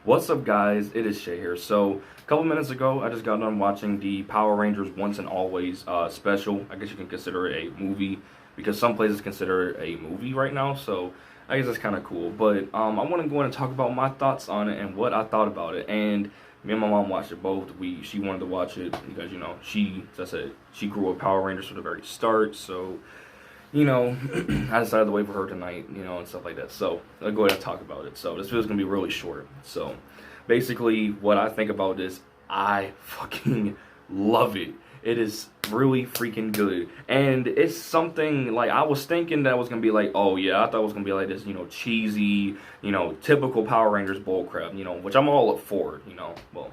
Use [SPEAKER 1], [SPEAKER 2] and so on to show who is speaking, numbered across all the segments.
[SPEAKER 1] What's up, guys? It is Shay here. So, a couple minutes ago, I just got done watching the Power Rangers Once and Always special. I guess you can consider it a movie because some places consider it a movie right now. So, I guess that's kind of cool. But I want to go in and talk about my thoughts on it and what I thought about it. And me and my mom watched it both. She wanted to watch it because as I said, she grew up Power Rangers from the very start. So, I decided to wait for her tonight, and stuff like that. So, I'll go ahead and talk about it. So, this video is going to be really short. So, basically, what I think about this, I fucking love it. It is really freaking good. And it's something, like, I was thinking that was going to be like, oh, yeah, I thought it was going to be like this, cheesy, typical Power Rangers bullcrap, which I'm all up for, well.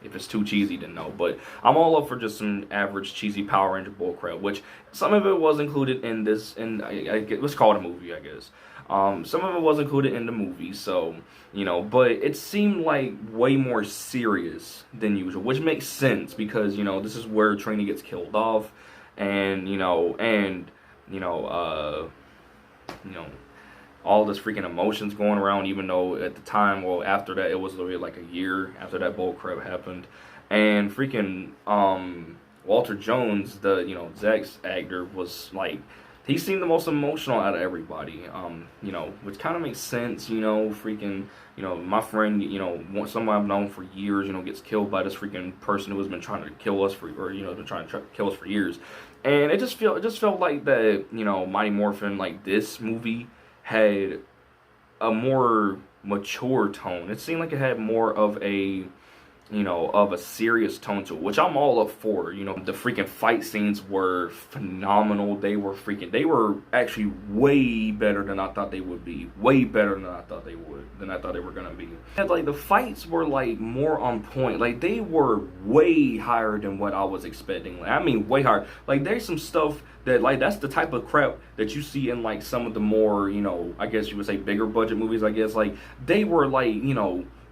[SPEAKER 1] If it's too cheesy, then no. But I'm all up for just some average cheesy Power Ranger bullcrap, which some of it was included in this, and it was called a movie, I guess. Some of it was included in the movie, so, but it seemed like way more serious than usual, which makes sense because, this is where Trini gets killed off, and, all this freaking emotions going around, even though at the time, well, after that, it was literally like a year after that bull crap happened. And freaking, Walter Jones, Zach's actor, was like, he seemed the most emotional out of everybody, which kind of makes sense, freaking, my friend, someone I've known for years, gets killed by this freaking person who has been trying to kill us been trying to kill us for years. And it just felt like that, Mighty Morphin, like, this movie had a more mature tone. It seemed like it had more of a, of a serious tone to it, which I'm all up for. The freaking fight scenes were phenomenal. They were actually way better than I thought they would be. Way better than I thought they were gonna be. And like the fights were like more on point. Like they were way higher than what I was expecting. Like, I mean, way higher. Like there's some stuff that, like, that's the type of crap that you see in like some of the more, I guess you would say bigger budget movies. I guess like they were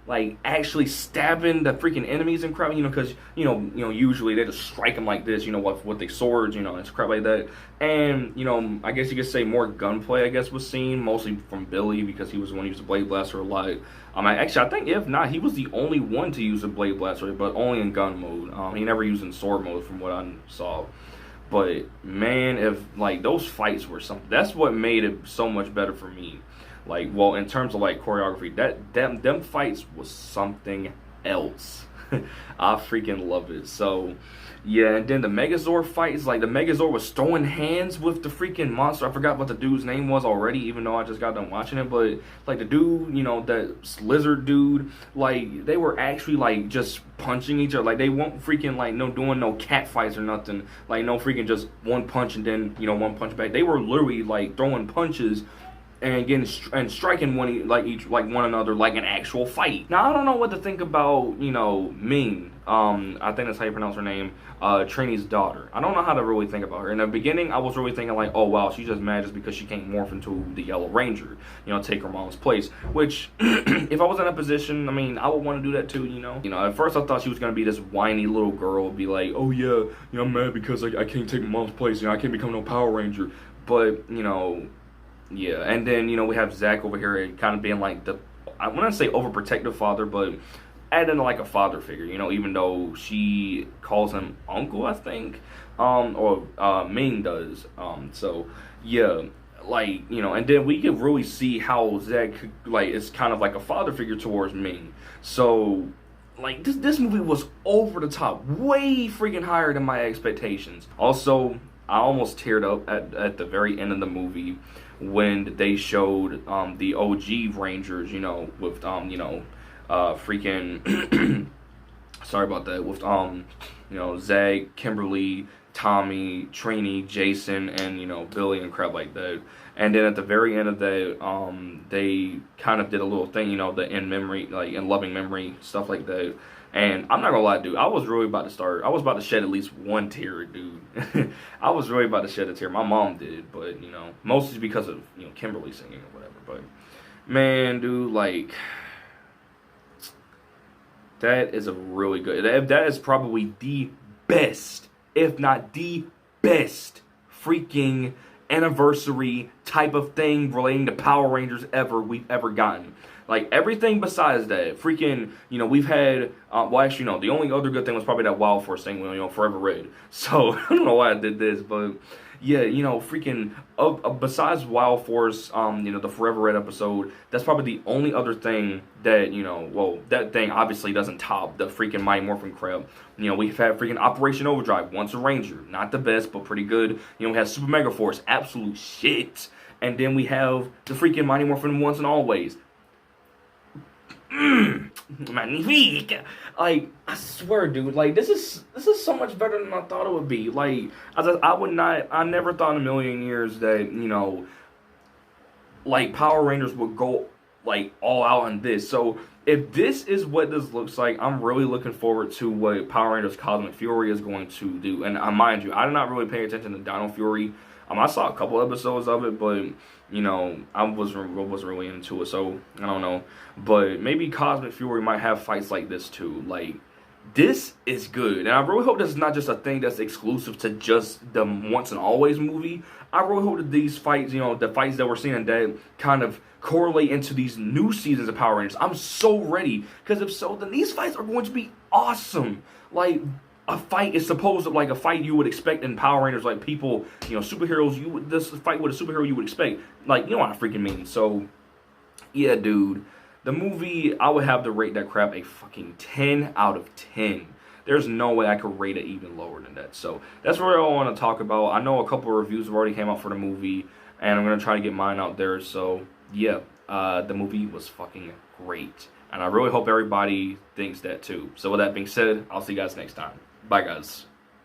[SPEAKER 1] like actually stabbing the freaking enemies and crap, because usually they just strike them like this, with their swords, and crap like that. And I guess you could say more gunplay, I guess, was seen mostly from Billy because he was the one who used the blade blaster a lot. Actually, I think if not, he was the only one to use a blade blaster, but only in gun mode. He never used in sword mode, from what I saw. But man, if like those fights were something, that's what made it so much better for me. Like, well, in terms of like choreography, them fights was something else. I freaking love it. So yeah, and then the Megazord fights, like the Megazord was throwing hands with the freaking monster. I forgot what the dude's name was already, even though I just got done watching it. But like the dude, that lizard dude, like they were actually like just punching each other. Like they weren't freaking like doing no cat fights or nothing. Like no freaking just one punch and then one punch back. They were literally like throwing punches and getting striking one another like an actual fight. Now I don't know what to think about Ming. I think that's how you pronounce her name. Trini's daughter. I don't know how to really think about her. In the beginning, I was really thinking like, oh wow, she's just mad just because she can't morph into the Yellow Ranger. Take her mom's place. Which, if I was in a position, I would want to do that too. At first I thought she was gonna be this whiny little girl, be like, oh yeah, I'm mad because I can't take my mom's place. I can't become no Power Ranger. But yeah, and then, we have Zach over here kind of being like I wouldn't say overprotective father, but adding like a father figure, even though she calls him uncle, I think, or Ming does. So, yeah, like, and then we can really see how Zach, like, is kind of like a father figure towards Ming. So, like, this movie was over the top, way freaking higher than my expectations. Also, I almost teared up at the very end of the movie when they showed the OG Rangers, with freaking sorry about that, with Zach, Kimberly, Tommy, Trini, Jason, and Billy and crap like that. And then at the very end of that, they kind of did a little thing, the in memory, like in loving memory, stuff like that. And I'm not gonna lie, dude, I was about to shed at least one tear, dude. I was really about to shed a tear. My mom did, but mostly because of Kimberly singing or whatever. But man, dude, like that is a really good. That is probably the best, if not the best, freaking anniversary type of thing relating to Power Rangers we've ever gotten. Like, everything besides that, freaking, we've had, well, actually, no, the only other good thing was probably that Wild Force thing, Forever Red. So, I don't know why I did this, but, yeah, freaking, besides Wild Force, the Forever Red episode, that's probably the only other thing that, that thing obviously doesn't top the freaking Mighty Morphin crap. We've had freaking Operation Overdrive, once a Ranger, not the best, but pretty good. We have Super Mega Force, absolute shit. And then we have the freaking Mighty Morphin Once and Always. Magnifique. Like, I swear, dude, like, this is so much better than I thought it would be. Like, I never thought in a million years that, like, Power Rangers would go, like, all out on this. So, if this is what this looks like, I'm really looking forward to what Power Rangers Cosmic Fury is going to do. And mind you, I did not really pay attention to Dino Fury. I saw a couple episodes of it, but, I wasn't really into it, so I don't know. But maybe Cosmic Fury might have fights like this too. Like, this is good. And I really hope this is not just a thing that's exclusive to just the Once and Always movie. I really hope that these fights, the fights that we're seeing that kind of correlate into these new seasons of Power Rangers. I'm so ready. Because if so, then these fights are going to be awesome. Like, a fight is supposed to, like, a fight you would expect in Power Rangers, like, people, superheroes, this fight with a superhero you would expect. Like, you know what I freaking mean. So, yeah, dude. The movie, I would have to rate that crap a fucking 10 out of 10. There's no way I could rate it even lower than that. So, that's what I want to talk about. I know a couple of reviews have already came out for the movie, and I'm going to try to get mine out there. So, yeah, the movie was fucking great. And I really hope everybody thinks that too. So, with that being said, I'll see you guys next time. Bye, guys.